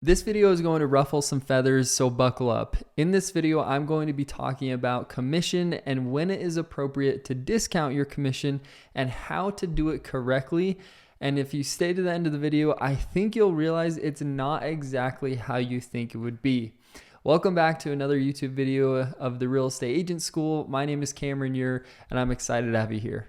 This video is going to ruffle some feathers, so buckle up. In this video, I'm going to be talking about commission and when it is appropriate to discount your commission and how to do it correctly. And if you stay to the end of the video, I think you'll realize it's not exactly how you think it would be. Welcome back to another YouTube video of the Real Estate Agent School. My name is Cameron Ure, and I'm excited to have you here.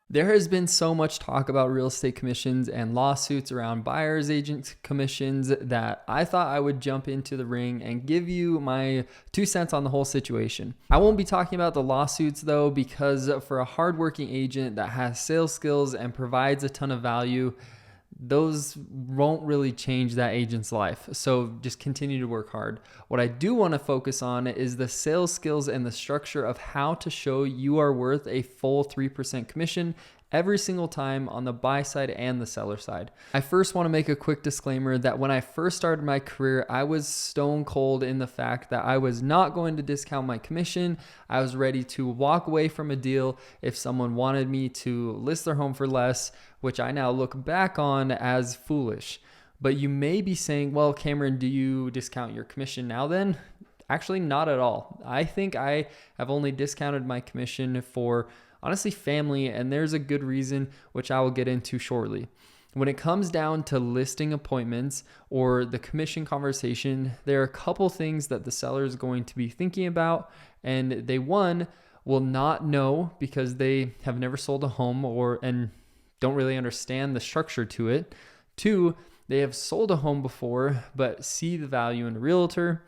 There has been so much talk about real estate commissions and lawsuits around buyer's agent commissions that I thought I would jump into the ring and give you my 2 cents on the whole situation. I won't be talking about the lawsuits though, because for a hardworking agent that has sales skills and provides a ton of value, those won't really change that agent's life. So just continue to work hard. What I do want to focus on is the sales skills and the structure of how to show you are worth a full 3% commission every single time on the buy side and the seller side. I first want to make a quick disclaimer that when I first started my career, I was stone cold in the fact that I was not going to discount my commission. I was ready to walk away from a deal if someone wanted me to list their home for less, which I now look back on as foolish. But you may be saying, well, Cameron, do you discount your commission now then? Actually, not at all. I think I have only discounted my commission for honestly family, and there's a good reason, which I will get into shortly. When it comes down to listing appointments or the commission conversation, there are a couple things that the seller is going to be thinking about, and they, one, will not know because they have never sold a home and don't really understand the structure to it. Two, they have sold a home before but see the value in a realtor.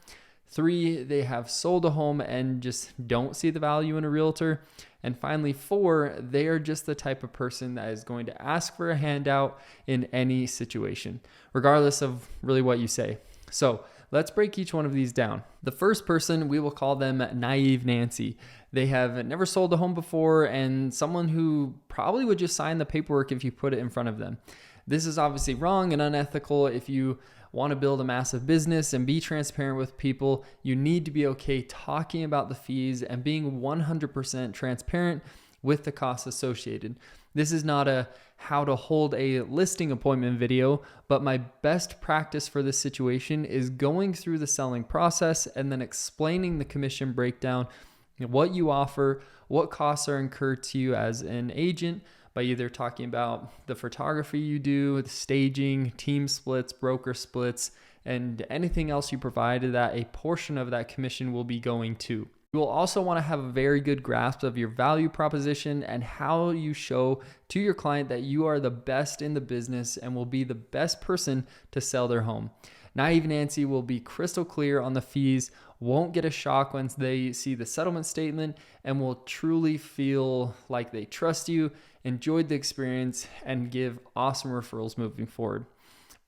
Three, they have sold a home and just don't see the value in a realtor. And finally, four, they are just the type of person that is going to ask for a handout in any situation, regardless of really what you say. So let's break each one of these down. The first person, we will call them Naive Nancy. They have never sold a home before and someone who probably would just sign the paperwork if you put it in front of them. This is obviously wrong and unethical. If you want to build a massive business and be transparent with people, you need to be okay talking about the fees and being 100% transparent with the costs associated. This is not a how to hold a listing appointment video, but my best practice for this situation is going through the selling process and then explaining the commission breakdown, what you offer, what costs are incurred to you as an agent, by either talking about the photography you do, the staging, team splits, broker splits, and anything else you provide that a portion of that commission will be going to. You will also want to have a very good grasp of your value proposition and how you show to your client that you are the best in the business and will be the best person to sell their home. Naive Nancy will be crystal clear on the fees, won't get a shock once they see the settlement statement, and will truly feel like they trust you, enjoyed the experience, and give awesome referrals moving forward,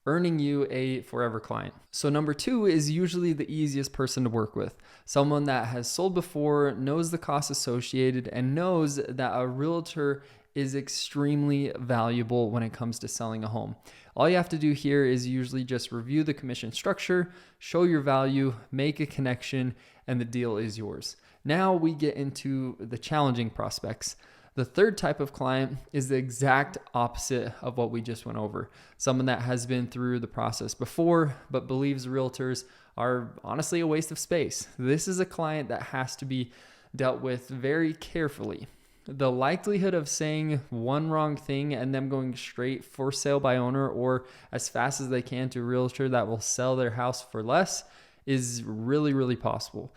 earning you a forever client. So number two is usually the easiest person to work with. Someone that has sold before, knows the costs associated, and knows that a realtor is extremely valuable when it comes to selling a home. All you have to do here is usually just review the commission structure, show your value, make a connection, and the deal is yours. Now we get into the challenging prospects. The third type of client is the exact opposite of what we just went over. Someone that has been through the process before, but believes realtors are honestly a waste of space. This is a client that has to be dealt with very carefully. The likelihood of saying one wrong thing and them going straight for sale by owner or as fast as they can to a realtor that will sell their house for less is really, really possible.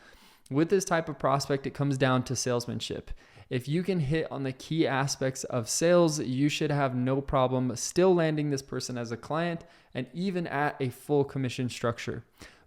With this type of prospect, it comes down to salesmanship. If you can hit on the key aspects of sales, you should have no problem still landing this person as a client and even at a full commission structure.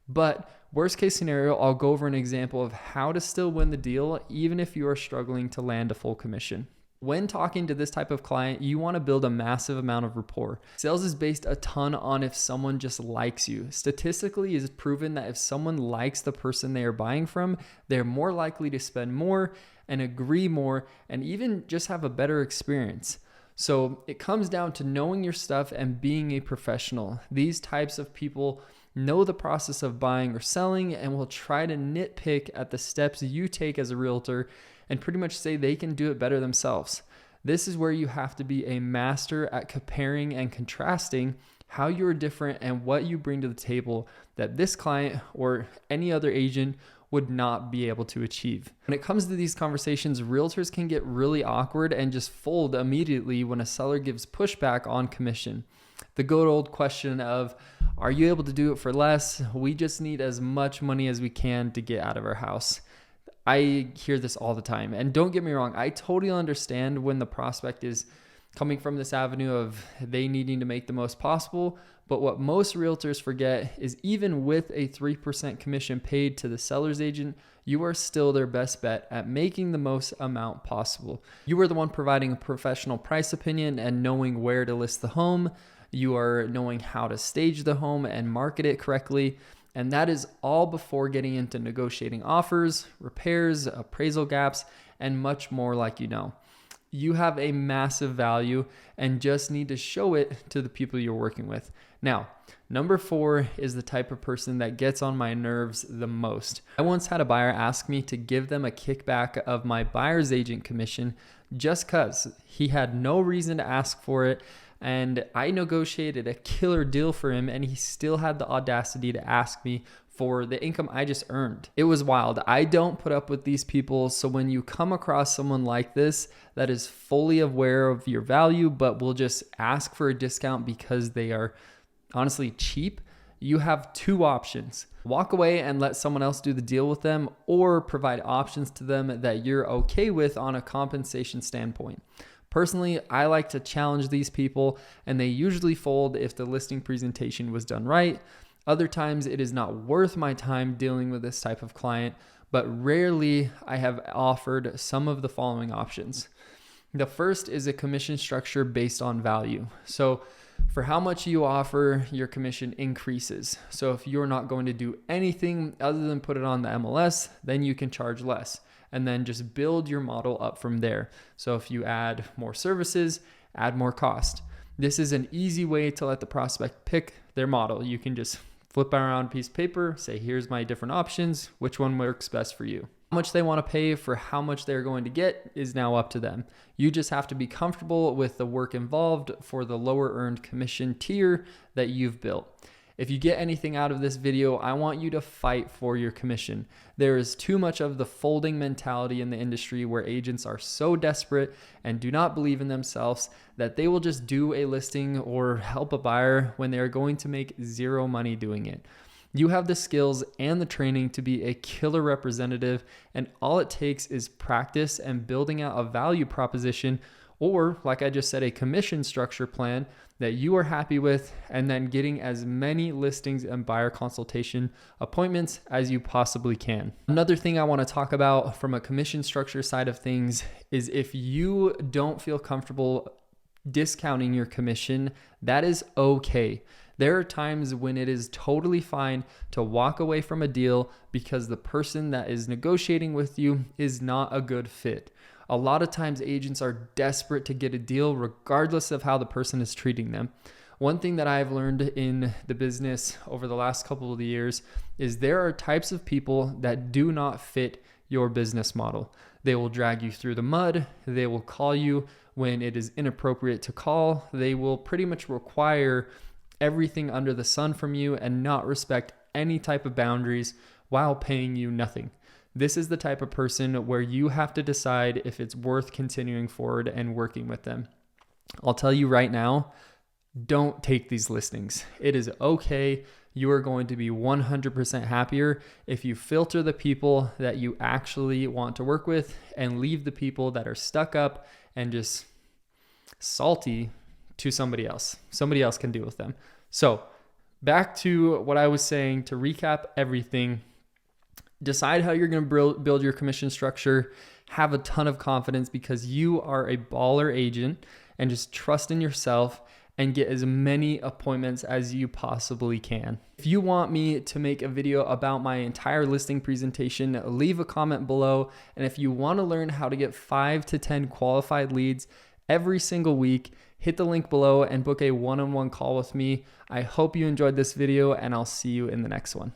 But worst case scenario, I'll go over an example of how to still win the deal, even if you are struggling to land a full commission. When talking to this type of client, you want to build a massive amount of rapport. Sales is based a ton on if someone just likes you. Statistically, it is proven that if someone likes the person they are buying from, they're more likely to spend more and agree more and even just have a better experience. So it comes down to knowing your stuff and being a professional. These types of people know the process of buying or selling and will try to nitpick at the steps you take as a realtor and pretty much say they can do it better themselves. This is where you have to be a master at comparing and contrasting how you're different and what you bring to the table that this client or any other agent would not be able to achieve. When it comes to these conversations, realtors can get really awkward and just fold immediately when a seller gives pushback on commission. The good old question of, are you able to do it for less? We just need as much money as we can to get out of our house. I hear this all the time. And don't get me wrong, I totally understand when the prospect is coming from this avenue of they needing to make the most possible. But what most realtors forget is even with a 3% commission paid to the seller's agent, you are still their best bet at making the most amount possible. You are the one providing a professional price opinion and knowing where to list the home. You are knowing how to stage the home and market it correctly. And that is all before getting into negotiating offers, repairs, appraisal gaps, and much more like you know. You have a massive value and just need to show it to the people you're working with. Now, number 4 is the type of person that gets on my nerves the most. I once had a buyer ask me to give them a kickback of my buyer's agent commission just because he had no reason to ask for it. And I negotiated a killer deal for him and he still had the audacity to ask me for the income I just earned. It was wild. I don't put up with these people. So when you come across someone like this that is fully aware of your value, but will just ask for a discount because they are honestly cheap, you have 2 options. Walk away and let someone else do the deal with them, or provide options to them that you're okay with on a compensation standpoint. Personally, I like to challenge these people and they usually fold if the listing presentation was done right. Other times it is not worth my time dealing with this type of client, but rarely I have offered some of the following options. The first is a commission structure based on value. So for how much you offer, your commission increases. So if you're not going to do anything other than put it on the MLS, then you can charge less. And then just build your model up from there. So if you add more services, add more cost. This is an easy way to let the prospect pick their model. You can just flip around a piece of paper, say, here's my different options, which one works best for you. How much they want to pay for how much they're going to get is now up to them. You just have to be comfortable with the work involved for the lower earned commission tier that you've built. If you get anything out of this video, I want you to fight for your commission. There is too much of the folding mentality in the industry where agents are so desperate and do not believe in themselves that they will just do a listing or help a buyer when they are going to make zero money doing it. You have the skills and the training to be a killer representative, and all it takes is practice and building out a value proposition, or like I just said, a commission structure plan that you are happy with, and then getting as many listings and buyer consultation appointments as you possibly can. Another thing I want to talk about from a commission structure side of things is if you don't feel comfortable discounting your commission, that is okay. There are times when it is totally fine to walk away from a deal because the person that is negotiating with you is not a good fit. A lot of times agents are desperate to get a deal regardless of how the person is treating them. One thing that I've learned in the business over the last couple of years is there are types of people that do not fit your business model. They will drag you through the mud. They will call you when it is inappropriate to call. They will pretty much require everything under the sun from you and not respect any type of boundaries while paying you nothing. This is the type of person where you have to decide if it's worth continuing forward and working with them. I'll tell you right now, don't take these listings. It is okay. You are going to be 100% happier if you filter the people that you actually want to work with and leave the people that are stuck up and just salty to somebody else. Somebody else can deal with them. So back to what I was saying, to recap everything. Decide how you're going to build your commission structure. Have a ton of confidence because you are a baller agent, and just trust in yourself and get as many appointments as you possibly can. If you want me to make a video about my entire listing presentation, leave a comment below. And if you want to learn how to get 5 to 10 qualified leads every single week, hit the link below and book a one-on-one call with me. I hope you enjoyed this video, and I'll see you in the next one.